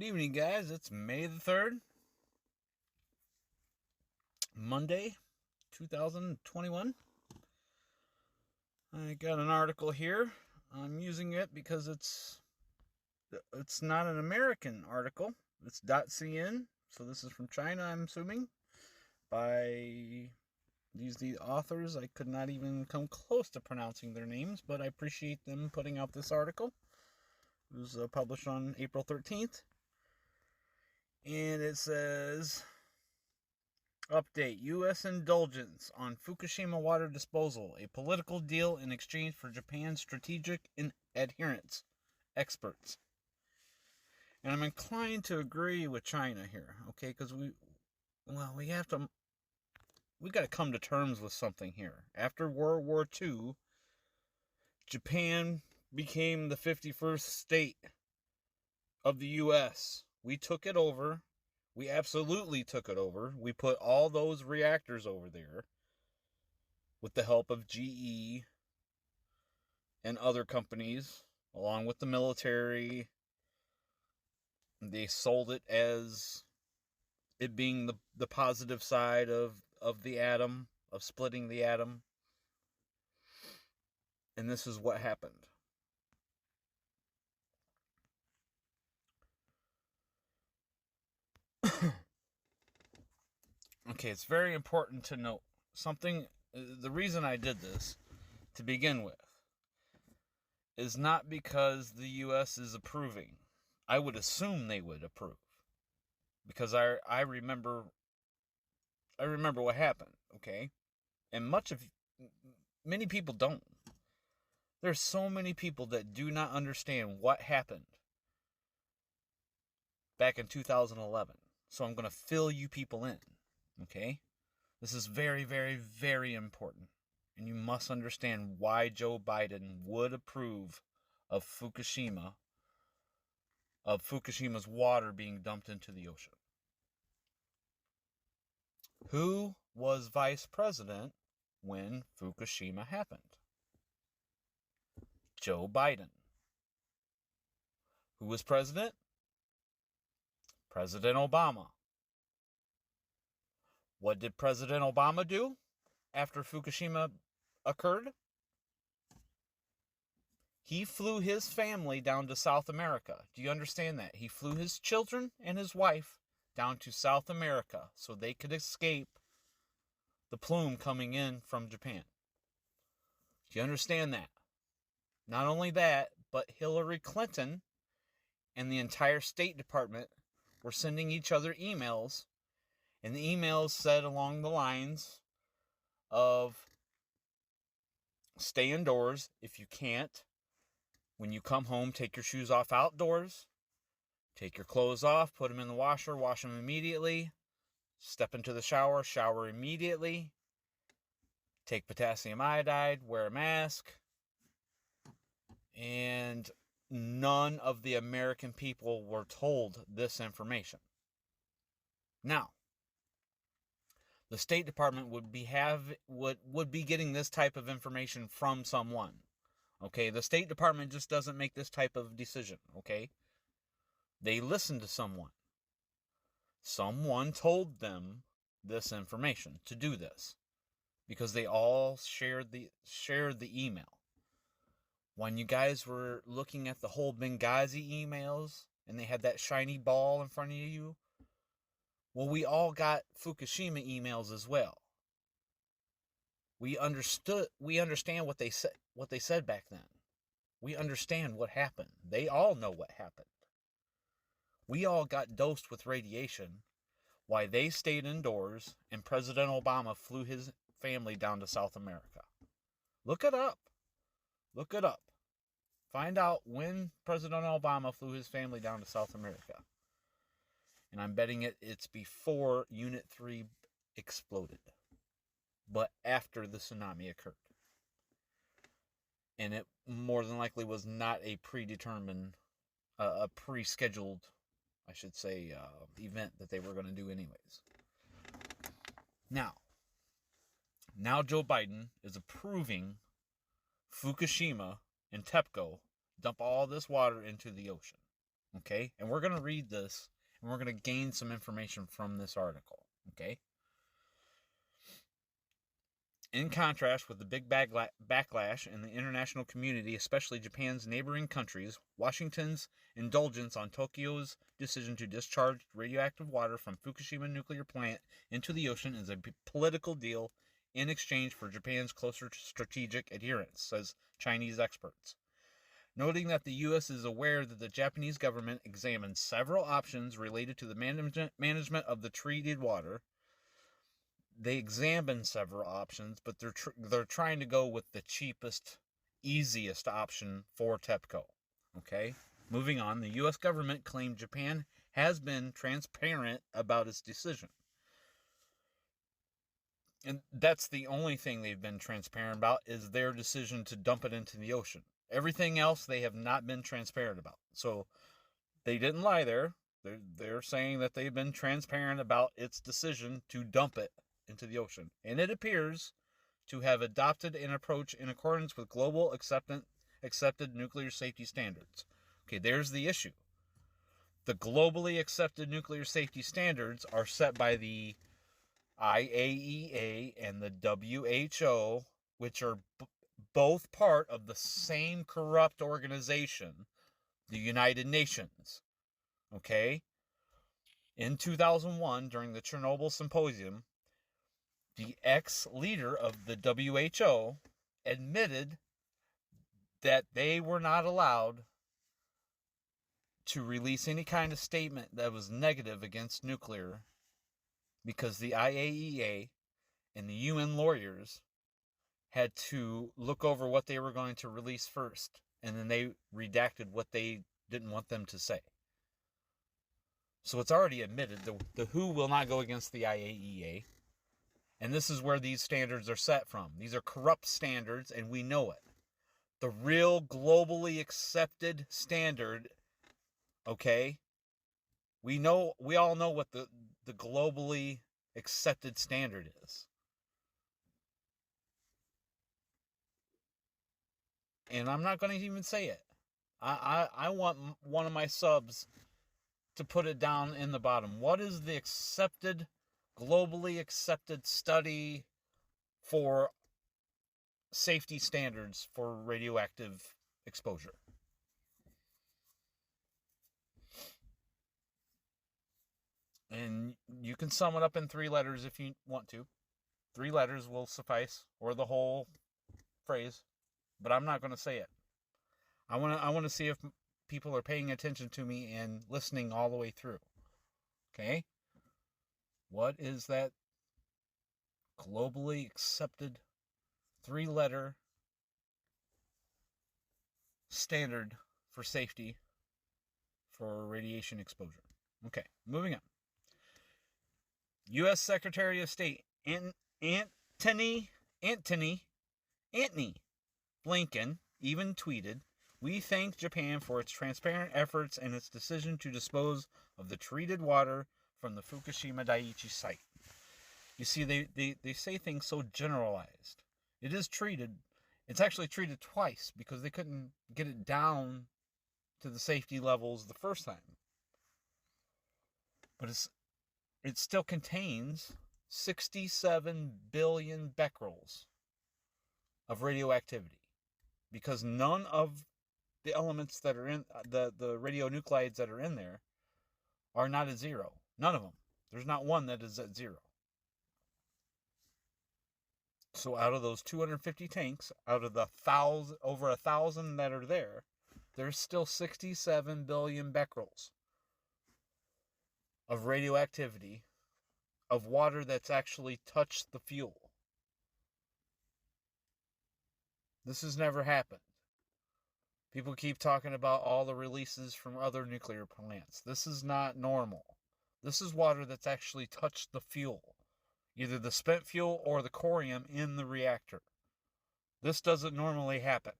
Good evening, guys. It's May the 3rd, Monday, 2021. I got an article here. I'm using it because it's not an American article. It's .cn, so this is from China, I'm assuming. By the authors, I could not even come close to pronouncing their names, but I appreciate them putting out this article. It was published on April 13th. And it says, update, U.S. indulgence on Fukushima water disposal, a political deal in exchange for Japan's strategic adherence, experts. And I'm inclined to agree with China here, okay, because we got to come to terms with something here. After World War II, Japan became the 51st state of the U.S. We took it over. We absolutely took it over. We put all those reactors over there with the help of GE and other companies, along with the military. They sold it as it being the positive side of the atom, of splitting the atom. And this is what happened. Okay, it's very important to note something. The reason I did this, to begin with, is not because the U.S. is approving. I would assume they would approve, because I remember what happened. Okay, and many people don't. There's so many people that do not understand what happened back in 2011. So I'm going to fill you people in. Okay? This is very, very, very important. And you must understand why Joe Biden would approve of Fukushima, of Fukushima's water being dumped into the ocean. Who was vice president when Fukushima happened? Joe Biden. Who was president? President Obama. What did President Obama do after Fukushima occurred? He flew his family down to South America. Do you understand that? He flew his children and his wife down to South America so they could escape the plume coming in from Japan. Do you understand that? Not only that, but Hillary Clinton and the entire State Department were sending each other emails. And the emails said along the lines of, stay indoors. If you can't, when you come home, take your shoes off outdoors. Take your clothes off, put them in the washer, wash them immediately. Step into the shower, shower immediately. Take potassium iodide, wear a mask. And none of the American people were told this information. Now, the State Department would be getting this type of information from someone. Okay, the State Department just doesn't make this type of decision, okay? They listen to someone. Someone told them this information to do this because they all shared the email. When you guys were looking at the whole Benghazi emails and they had that shiny ball in front of you, well, we all got Fukushima emails as well. We understand what they said back then. We understand what happened. They all know what happened. We all got dosed with radiation while they stayed indoors and President Obama flew his family down to South America. Look it up. Look it up. Find out when President Obama flew his family down to South America. And I'm betting it's before Unit 3 exploded. But after the tsunami occurred. And it more than likely was not a predetermined, a pre-scheduled, I should say, event that they were going to do anyways. Now Joe Biden is approving Fukushima and TEPCO dump all this water into the ocean. Okay? And we're going to read this, and we're going to gain some information from this article. Okay? In contrast with the big backlash in the international community, especially Japan's neighboring countries, Washington's indulgence on Tokyo's decision to discharge radioactive water from Fukushima nuclear plant into the ocean is a political deal in exchange for Japan's closer strategic adherence, says Chinese experts. Noting that the U.S. is aware that the Japanese government examined several options related to the management of the treated water, they examined several options, but they're trying to go with the cheapest, easiest option for TEPCO. Okay? Moving on, the U.S. government claimed Japan has been transparent about its decision. And that's the only thing they've been transparent about, is their decision to dump it into the ocean. Everything else they have not been transparent about. So they didn't lie there. They're saying that they've been transparent about its decision to dump it into the ocean. And it appears to have adopted an approach in accordance with global accepted nuclear safety standards. Okay, there's the issue. The globally accepted nuclear safety standards are set by the IAEA and the WHO, which are both part of the same corrupt organization, the United Nations. Okay? In 2001, during the Chernobyl Symposium, the ex-leader of the WHO admitted that they were not allowed to release any kind of statement that was negative against nuclear because the IAEA and the UN lawyers had to look over what they were going to release first, and then they redacted what they didn't want them to say. So it's already admitted the WHO will not go against the IAEA. And this is where these standards are set from. These are corrupt standards, and we know it. The real globally accepted standard, okay? We all know what the globally accepted standard is. And I'm not going to even say it. I want one of my subs to put it down in the bottom. What is the globally accepted study for safety standards for radioactive exposure? And you can sum it up in 3 letters if you want to. 3 letters will suffice, or the whole phrase, but I'm not going to say it. I want to see if people are paying attention to me and listening all the way through. Okay? What is that globally accepted 3-letter standard for safety for radiation exposure? Okay, moving on. U.S. Secretary of State Antony Blinken even tweeted, "We thank Japan for its transparent efforts and its decision to dispose of the treated water from the Fukushima Daiichi site." You see, they say things so generalized. It is treated. It's actually treated twice because they couldn't get it down to the safety levels the first time. But it still contains 67 billion becquerels of radioactivity, because none of the elements that are in the radionuclides that are in there are not at 0. None of them. There's not one that is at 0. So out of those 250 tanks, out of the over 1,000 that are there, there's still 67 billion becquerels of radioactivity of water that's actually touched the fuel. This has never happened. People keep talking about all the releases from other nuclear plants. This is not normal. This is water that's actually touched the fuel, either the spent fuel or the corium in the reactor. This doesn't normally happen.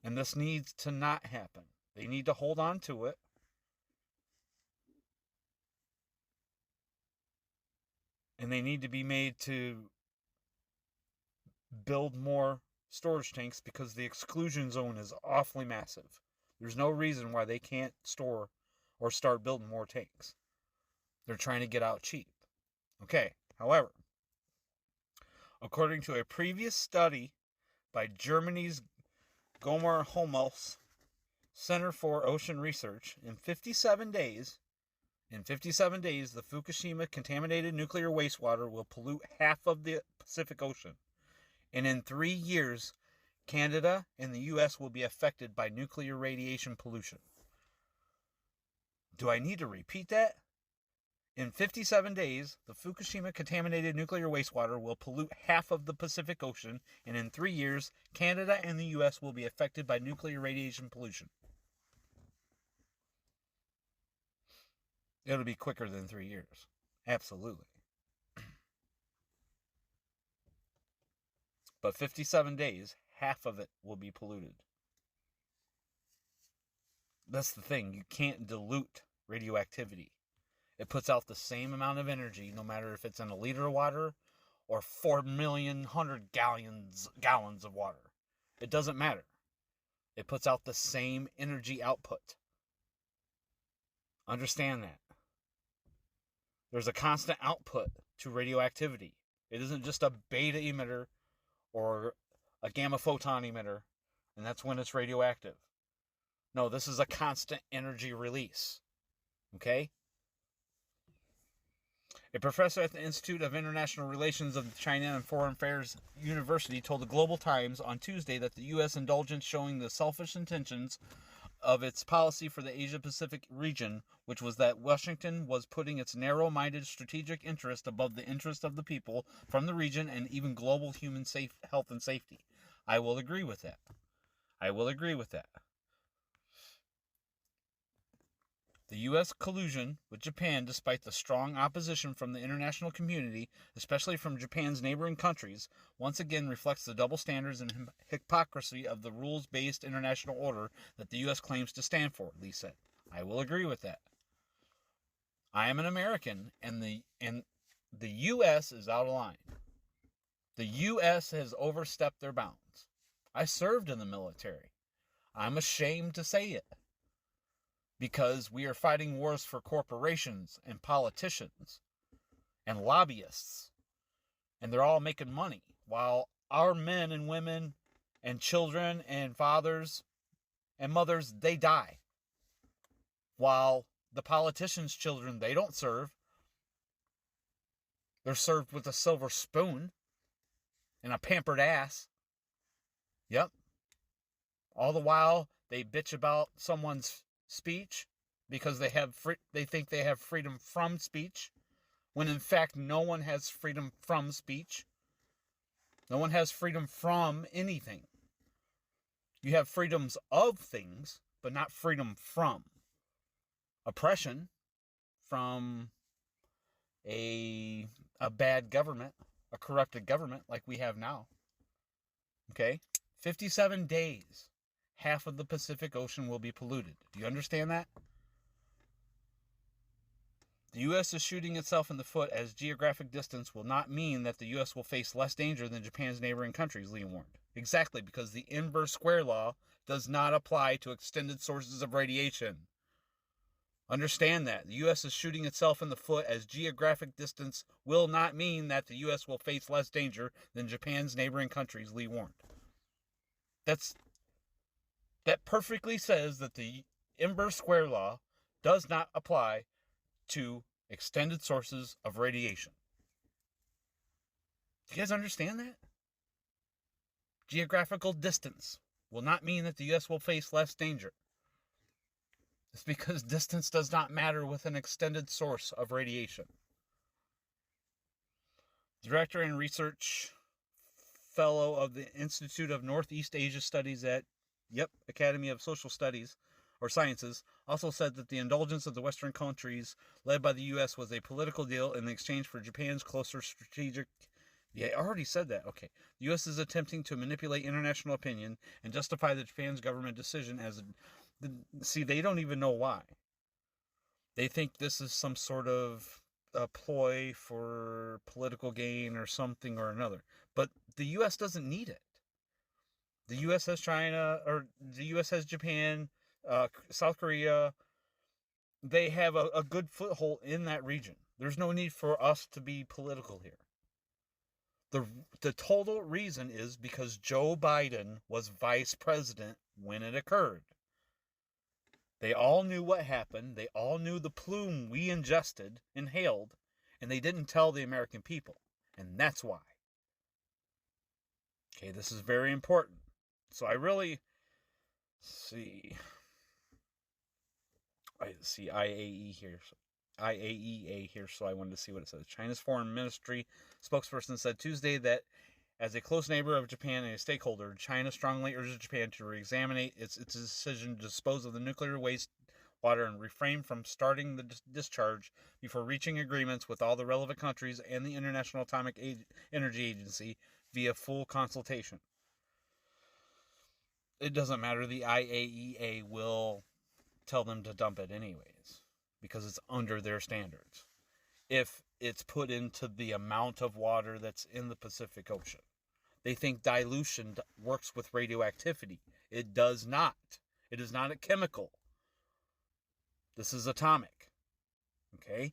And this needs to not happen. They need to hold on to it. And they need to be made to build more storage tanks because the exclusion zone is awfully massive. There's no reason why they can't store or start building more tanks. They're trying to get out cheap. Okay, however, according to a previous study by Germany's Gomer Hummels Center for Ocean Research, in 57 days, the Fukushima contaminated nuclear wastewater will pollute half of the Pacific Ocean. And in 3 years, Canada and the U.S. will be affected by nuclear radiation pollution. Do I need to repeat that? In 57 days, the Fukushima contaminated nuclear wastewater will pollute half of the Pacific Ocean, and in 3 years, Canada and the U.S. will be affected by nuclear radiation pollution. It'll be quicker than 3 years. Absolutely. But 57 days, half of it will be polluted. That's the thing. You can't dilute radioactivity. It puts out the same amount of energy, no matter if it's in a liter of water or 4,100,000 gallons of water. It doesn't matter. It puts out the same energy output. Understand that. There's a constant output to radioactivity. It isn't just a beta emitter or a gamma photon emitter, and that's when it's radioactive. No, this is a constant energy release. Okay? A professor at the Institute of International Relations of China and Foreign Affairs University told the Global Times on Tuesday that the U.S. indulgence showing the selfish intentions of its policy for the Asia-Pacific region, which was that Washington was putting its narrow-minded strategic interest above the interest of the people from the region and even global human health and safety. I will agree with that. The U.S. collusion with Japan, despite the strong opposition from the international community, especially from Japan's neighboring countries, once again reflects the double standards and hypocrisy of the rules-based international order that the U.S. claims to stand for, Lee said. I will agree with that. I am an American, and the U.S. is out of line. The U.S. has overstepped their bounds. I served in the military. I'm ashamed to say it. Because we are fighting wars for corporations and politicians and lobbyists. And they're all making money. While our men and women and children and fathers and mothers, they die. While the politicians' children, they don't serve. They're served with a silver spoon and a pampered ass. Yep. All the while, they bitch about someone's speech because they think they have freedom from speech, when in fact no one has freedom from speech. No one has freedom from anything. You have freedoms of things, but not freedom from. Oppression from a bad government, a corrupted government like we have now. Okay? 57 days. Half of the Pacific Ocean will be polluted. Do you understand that? The U.S. is shooting itself in the foot, as geographic distance will not mean that the U.S. will face less danger than Japan's neighboring countries, Lee warned. Exactly, because the inverse square law does not apply to extended sources of radiation. Understand that. The U.S. is shooting itself in the foot, as geographic distance will not mean that the U.S. will face less danger than Japan's neighboring countries, Lee warned. That perfectly says that the inverse square law does not apply to extended sources of radiation. Do you guys understand that? Geographical distance will not mean that the U.S. will face less danger. It's because distance does not matter with an extended source of radiation. Director and Research Fellow of the Institute of Northeast Asia Studies at Academy of Social Studies or Sciences, also said that the indulgence of the Western countries led by the U.S. was a political deal in exchange for Japan's closer strategic... Yeah, I already said that. Okay. The U.S. is attempting to manipulate international opinion and justify the Japan's government decision as... See, they don't even know why. They think this is some sort of a ploy for political gain or something or another. But the U.S. doesn't need it. The U.S. has China, or the U.S. has Japan South Korea, they have a good foothold in that region. There's no need for us to be political here. The total reason is because Joe Biden was vice president when it occurred. They all knew what happened. They all knew the plume we inhaled, and they didn't tell the American people. And that's why. Okay, this is very important. So I see IAEA here, so I wanted to see what it says. China's Foreign Ministry spokesperson said Tuesday that as a close neighbor of Japan and a stakeholder, China strongly urges Japan to re-examine its decision to dispose of the nuclear waste water and refrain from starting the discharge before reaching agreements with all the relevant countries and the International Atomic Energy Agency via full consultation. It doesn't matter. The IAEA will tell them to dump it anyways because it's under their standards. If it's put into the amount of water that's in the Pacific Ocean. They think dilution works with radioactivity. It does not. It is not a chemical. This is atomic. Okay?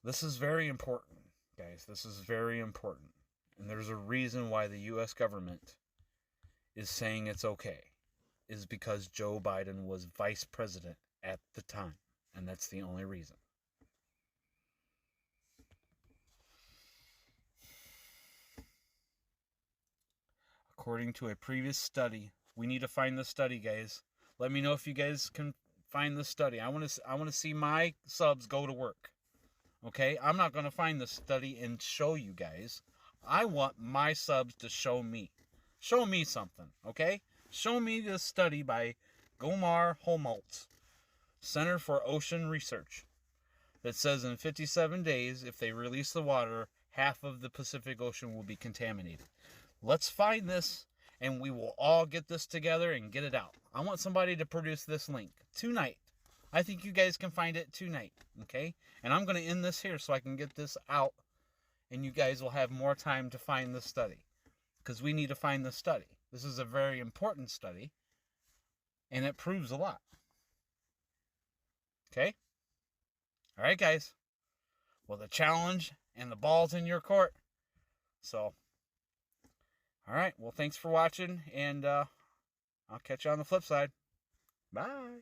This is very important, guys. This is very important. And there's a reason why the U.S. government is saying it's okay. Is because Joe Biden was vice president at the time. And that's the only reason. According to a previous study, we need to find the study, guys. Let me know if you guys can find the study. I want to see my subs go to work. Okay? I'm not going to find the study and show you guys. I want my subs to show me. Show me something, okay? Show me this study by Gomar Holmaltz, Center for Ocean Research, that says in 57 days, if they release the water, half of the Pacific Ocean will be contaminated. Let's find this, and we will all get this together and get it out. I want somebody to produce this link tonight. I think you guys can find it tonight, okay? And I'm going to end this here so I can get this out, and you guys will have more time to find the study, because we need to find the study. This is a very important study, and it proves a lot. Okay? All right, guys. Well, the challenge and the ball's in your court. So, all right. Well, thanks for watching, and I'll catch you on the flip side. Bye.